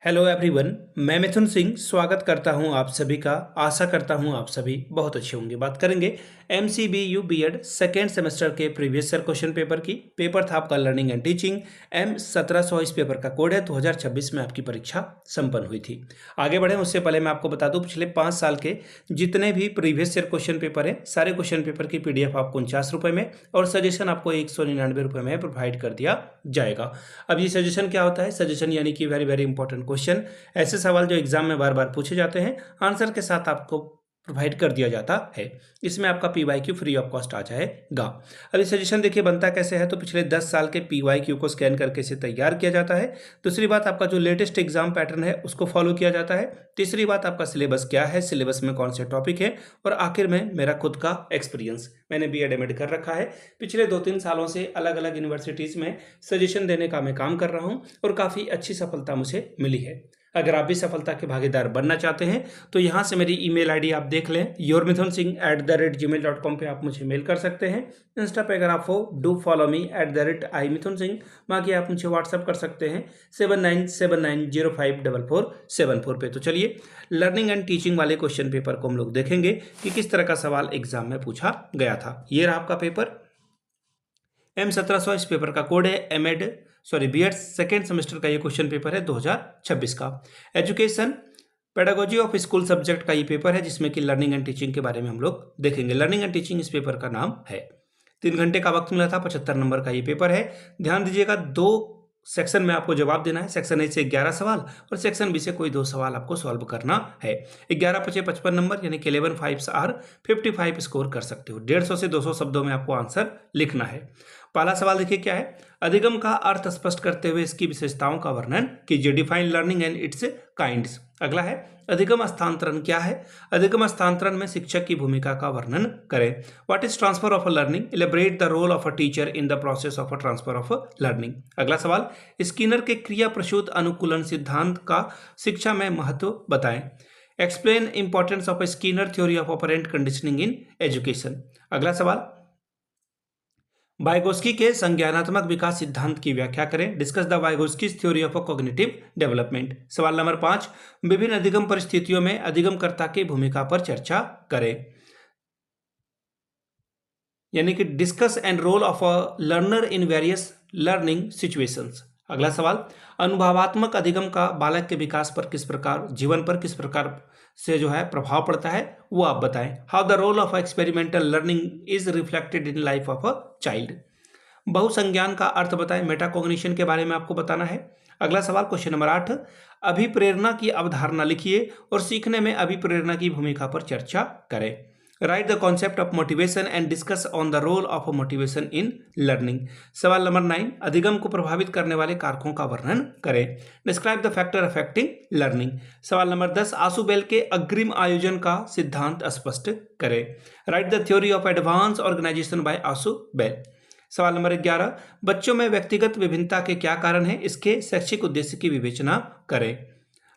Hello everyone. मैं मिथुन सिंह स्वागत करता हूं आप सभी का। आशा करता हूं आप सभी बहुत अच्छे होंगे। बात करेंगे MCBU बीएड सेकेंड सेमेस्टर के प्रीवियस ईयर क्वेश्चन पेपर की। पेपर था आपका लर्निंग एंड टीचिंग M1700। इस पेपर का कोड है। 2026 में आपकी परीक्षा संपन्न हुई थी। आगे बढ़े उससे पहले मैं आपको बता दूं, पिछले 5 साल के जितने भी प्रीवियस ईयर क्वेश्चन पेपर है, सारे क्वेश्चन पेपर की PDF आपको 49 रुपये में और सजेशन आपको 199 रुपये में प्रोवाइड कर दिया जाएगा। अब ये सजेशन क्या होता है? सजेशन यानी कि वेरी वेरी इंपॉर्टेंट क्वेश्चन, ऐसे सवाल जो एग्जाम में बार बार पूछे जाते हैं, आंसर के साथ आपको प्रोवाइड कर दिया जाता है। इसमें आपका PYQ फ्री ऑफ कॉस्ट आ जाएगा। अभी सजेशन देखिए बनता कैसे है, तो पिछले 10 साल के PYQ को स्कैन करके इसे तैयार किया जाता है। दूसरी बात, आपका जो लेटेस्ट एग्जाम पैटर्न है उसको फॉलो किया जाता है। तीसरी बात, आपका सिलेबस क्या है, सिलेबस में कौन से टॉपिक है, और आखिर में मेरा खुद का एक्सपीरियंस। मैंने BEd MAd कर रखा है। पिछले 2-3 सालों से अलग अलग यूनिवर्सिटीज़ में सजेशन देने का मैं काम कर रहा हूँ और काफ़ी अच्छी सफलता मुझे मिली है। अगर आप भी सफलता के भागीदार बनना चाहते हैं तो यहाँ से मेरी ईमेल आईडी आप देख लें, yourmithunsinh@gmail.com पे आप मुझे मेल कर सकते हैं। इंस्टा पे अगर आप हो, डू फॉलो मी @imithunsingh। बाकी आप मुझे व्हाट्सअप कर सकते हैं 7979054474 पे। तो चलिए लर्निंग एंड टीचिंग वाले क्वेश्चन पेपर को हम लोग देखेंगे कि किस तरह का सवाल एग्जाम में पूछा गया था। ये रहा आपका पेपर M1700। इस पेपर का कोड है BEd सेकेंड सेमेस्टर का ये क्वेश्चन पेपर है 2026 का। Education pedagogy of school subject का ये पेपर है, जिसमें कि लर्निंग एंड टीचिंग के बारे में हम लोग देखेंगे। लर्निंग एंड टीचिंग इस पेपर का नाम है। 3 घंटे का वक्त मिला था। 75 नंबर का ये पेपर है। ध्यान दीजिएगा, 2 सेक्शन में आपको जवाब देना है। सेक्शन ए से 11 सवाल और सेक्शन बी से कोई 2 सवाल आपको सॉल्व करना है। 11 पचे 55 नंबर, यानी कि 11 5 आर 55 स्कोर कर सकते हो। 150 से 200 शब्दों में आपको आंसर लिखना है। पहला सवाल देखिए क्या है। अधिगम का अर्थ स्पष्ट करते हुए इसकी विशेषताओं का वर्णन कीजिए। Define learning and it's kinds. अगला है अधिगम हस्तांतरण क्या है। अधिगम हस्तांतरण में शिक्षक की भूमिका का वर्णन करें। What is transfer of a learning. Elaborate the role of a teacher in the process of a transfer of a learning. अगला सवाल, स्किनर के क्रिया प्रसूत अनुकूलन सिद्धांत का शिक्षा में महत्व बताएं। Explain importance of Skinner theory of operant conditioning in education. अगला सवाल, वाइगोस्की के संज्ञानात्मक विकास सिद्धांत की व्याख्या करें। Discuss the Vygotsky theory of cognitive development. सवाल नंबर 5, विभिन्न अधिगम परिस्थितियों में अधिगमकर्ता की भूमिका पर चर्चा करें, यानी कि discuss and role of a learner in various learning situations. अगला सवाल, अनुभवात्मक अधिगम का बालक के विकास पर किस प्रकार, जीवन पर किस प्रकार से जो है प्रभाव पड़ता है, वो आप बताएं। How the role of experimental learning is reflected in life of a child. बहुसंज्ञान का अर्थ बताएं। मेटाकॉग्निशन के बारे में आपको बताना है। अगला सवाल क्वेश्चन नंबर 8, अभिप्रेरणा की अवधारणा लिखिए और सीखने में अभिप्रेरणा की भूमिका पर चर्चा करें। Write the concept of motivation and discuss on the role of motivation in learning. सवाल नंबर 9, अधिगम को प्रभावित करने वाले कारकों का वर्णन करें। Describe the factor affecting learning. सवाल नंबर 10, आशु बेल के अग्रिम आयोजन का सिद्धांत स्पष्ट करें। Write the theory of advance organization by Ausubel. सवाल नंबर 11, बच्चों में व्यक्तिगत विभिन्नता के क्या कारण हैं, इसके शैक्षिक उद्देश्य की विवेचना करें।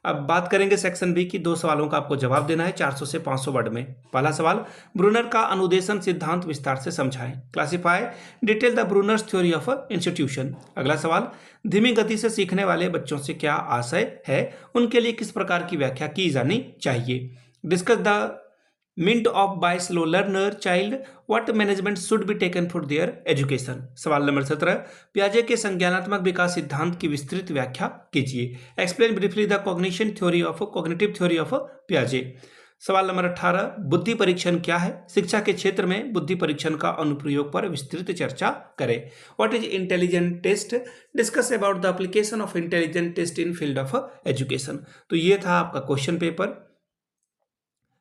अब बात करेंगे सेक्शन बी की। 2 सवालों का आपको जवाब देना है 400 से 500 वर्ड में। पहला सवाल, ब्रूनर का अनुदेशन सिद्धांत विस्तार से समझाएं। Classify detail the Brunner's theory of institution. अगला सवाल, धीमी गति से सीखने वाले बच्चों से क्या आशय है, उनके लिए किस प्रकार की व्याख्या की जानी चाहिए। Discuss the mint of by slow learner child, what management should be taken for their education. सवाल नंबर 17, पियाजे के संज्ञानात्मक विकास सिद्धांत की विस्तृत व्याख्या कीजिए। Explain briefly the cognition theory of cognitive theory of पियाजे। सवाल नंबर 18, बुद्धि परीक्षण क्या है, शिक्षा के क्षेत्र में बुद्धि परीक्षण का अनुप्रयोग पर विस्तृत चर्चा करें। What is intelligent test, discuss about the application of intelligent test in field of education. तो ये था आपका question paper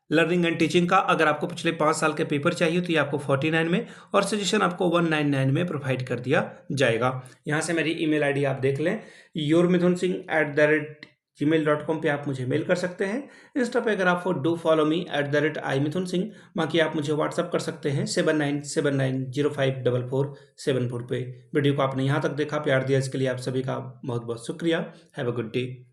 learning and teaching का। अगर आपको पिछले 5 साल के पेपर चाहिए तो ये आपको 49 में और सजेशन आपको 199 में प्रोवाइड कर दिया जाएगा। यहाँ से मेरी ईमेल आईडी आप देख लें, yourmithunsinh@gmail.com पे आप मुझे मेल कर सकते हैं। इंस्टा पे अगर आप डू फॉलो मी @imithunsingh। बाकी आप मुझे व्हाट्सअप कर सकते हैं 7979054474 पे। वीडियो को आपने यहाँ तक देखा, प्यार दिया, इसके लिए आप सभी का बहुत बहुत शुक्रिया। Have a good day.